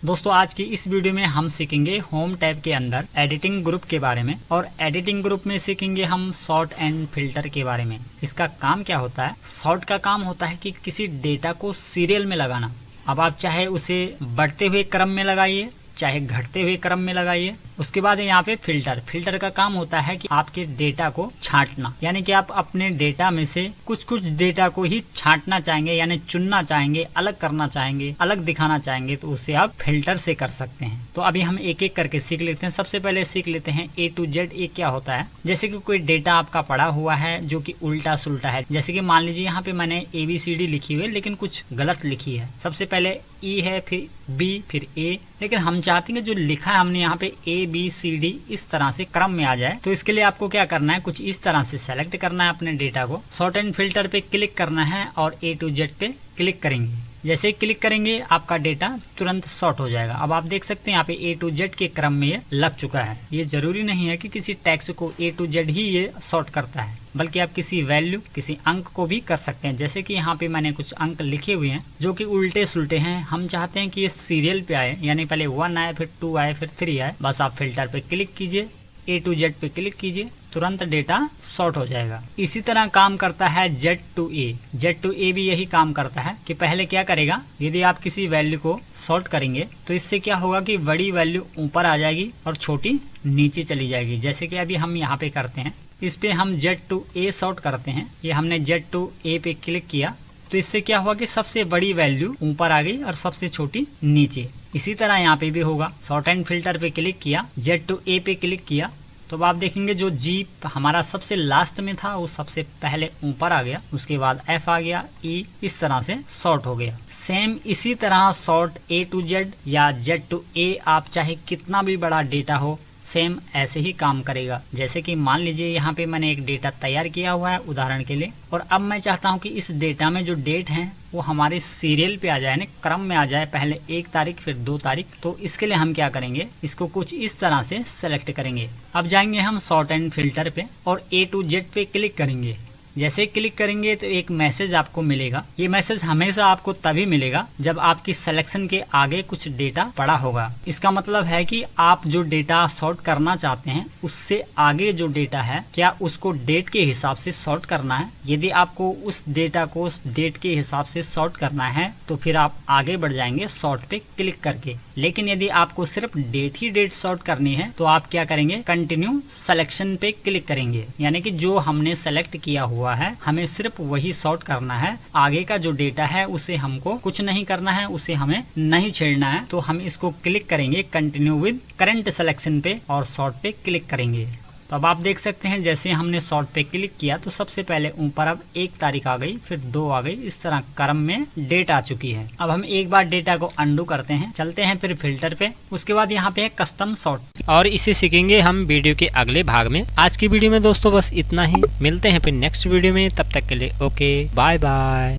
दोस्तों आज की इस वीडियो में हम सीखेंगे होम टैब के अंदर एडिटिंग ग्रुप के बारे में, और एडिटिंग ग्रुप में सीखेंगे हम सॉर्ट एंड फिल्टर के बारे में। इसका काम क्या होता है? सॉर्ट का काम होता है कि किसी डेटा को सीरियल में लगाना। अब आप चाहे उसे बढ़ते हुए क्रम में लगाइए, चाहे घटते हुए क्रम में लगाइए। उसके बाद यहाँ पे फिल्टर का काम होता है कि आपके डेटा को छांटना, यानी कि आप अपने डेटा में से कुछ डेटा को ही छांटना चाहेंगे, यानी चुनना चाहेंगे, अलग करना चाहेंगे, अलग दिखाना चाहेंगे, तो उसे आप फिल्टर से कर सकते हैं। तो अभी हम एक एक करके सीख लेते हैं। सबसे पहले सीख लेते हैं A to Z ये क्या होता है। जैसे कि कोई डेटा आपका पड़ा हुआ है जो कि उल्टा सुल्टा है, जैसे कि मान लीजिए यहाँ पे मैंने ABCD लिखी हुई है लेकिन कुछ गलत लिखी है। सबसे पहले E है, फिर B, फिर A, लेकिन हम चाहते हैं जो लिखा है हमने यहाँ पे ABCD इस तरह से क्रम में आ जाए। तो इसके लिए आपको क्या करना है, कुछ इस तरह से सेलेक्ट करना है अपने डेटा को, सॉर्ट एंड फिल्टर पे क्लिक करना है और A to Z पे क्लिक करेंगे। जैसे क्लिक करेंगे आपका डेटा तुरंत सॉर्ट हो जाएगा। अब आप देख सकते हैं यहाँ पे A to Z के क्रम में ये लग चुका है। ये जरूरी नहीं है कि किसी टेक्स्ट को A to Z ही ये सॉर्ट करता है, बल्कि आप किसी वैल्यू, किसी अंक को भी कर सकते हैं। जैसे कि यहाँ पे मैंने कुछ अंक लिखे हुए हैं जो कि उल्टे सुल्टे हैं। हम चाहते हैं कि ये सीरियल पे आए, यानी पहले 1 आए, फिर 2 आए, फिर 3 आए। बस आप फिल्टर पे क्लिक कीजिए, A to Z पे क्लिक कीजिए, तुरंत डेटा सॉर्ट हो जाएगा। इसी तरह काम करता है Z to A। Z to A भी यही काम करता है कि पहले क्या करेगा, यदि आप किसी वैल्यू को सॉर्ट करेंगे तो इससे क्या होगा कि बड़ी वैल्यू ऊपर आ जाएगी और छोटी नीचे चली जाएगी। जैसे कि अभी हम यहाँ पे करते हैं, इस पे हम Z to A सॉर्ट करते हैं। ये हमने Z to A पे क्लिक किया तो इससे क्या हुआ कि सबसे बड़ी वैल्यू ऊपर आ गई और सबसे छोटी नीचे। इसी तरह यहाँ पे भी होगा। सॉर्ट एंड फिल्टर पे क्लिक किया, Z to A पे क्लिक किया, तो आप देखेंगे जो G हमारा सबसे लास्ट में था वो सबसे पहले ऊपर आ गया, उसके बाद F आ गया, E, इस तरह से सॉर्ट हो गया। सेम इसी तरह सॉर्ट A to Z या Z to A, आप चाहे कितना भी बड़ा डेटा हो, सेम ऐसे ही काम करेगा। जैसे कि मान लीजिए यहाँ पे मैंने एक डेटा तैयार किया हुआ है उदाहरण के लिए, और अब मैं चाहता हूँ कि इस डेटा में जो डेट है वो हमारे सीरियल पे आ जाए, यानी क्रम में आ जाए, पहले 1 तारीख फिर 2 तारीख। तो इसके लिए हम क्या करेंगे, इसको कुछ इस तरह से सेलेक्ट करेंगे। अब जाएंगे हम सॉर्ट एंड फिल्टर पे और A to Z पे क्लिक करेंगे। जैसे क्लिक करेंगे तो एक मैसेज आपको मिलेगा। ये मैसेज हमेशा आपको तभी मिलेगा जब आपकी सिलेक्शन के आगे कुछ डेटा पड़ा होगा। इसका मतलब है कि आप जो डेटा सॉर्ट करना चाहते हैं उससे आगे जो डेटा है, क्या उसको डेट के हिसाब से सॉर्ट करना है। यदि आपको उस डेटा को उस डेट के हिसाब से सॉर्ट करना है तो फिर आप आगे बढ़ जाएंगे सॉर्ट पे क्लिक करके। लेकिन यदि आपको सिर्फ डेट ही डेट सॉर्ट करनी है तो आप क्या करेंगे, कंटिन्यू सिलेक्शन पे क्लिक करेंगे, यानी कि जो हमने सेलेक्ट किया हुआ है हमें सिर्फ वही सॉर्ट करना है। आगे का जो डेटा है उसे हमको कुछ नहीं करना है, उसे हमें नहीं छेड़ना है। तो हम इसको क्लिक करेंगे कंटिन्यू विद करंट सिलेक्शन पे और सॉर्ट पे क्लिक करेंगे। तो अब आप देख सकते हैं जैसे हमने सॉर्ट पे क्लिक किया तो सबसे पहले ऊपर अब 1 तारीख आ गई, फिर 2 आ गई, इस तरह क्रम में डेट आ चुकी है। अब हम एक बार डेटा को अंडू करते हैं, चलते हैं फिर फिल्टर पे। उसके बाद यहाँ पे है कस्टम सॉर्ट, और इसे सीखेंगे हम वीडियो के अगले भाग में। आज की वीडियो में दोस्तों बस इतना ही, मिलते हैं फिर नेक्स्ट वीडियो में। तब तक के लिए ओके, बाय बाय।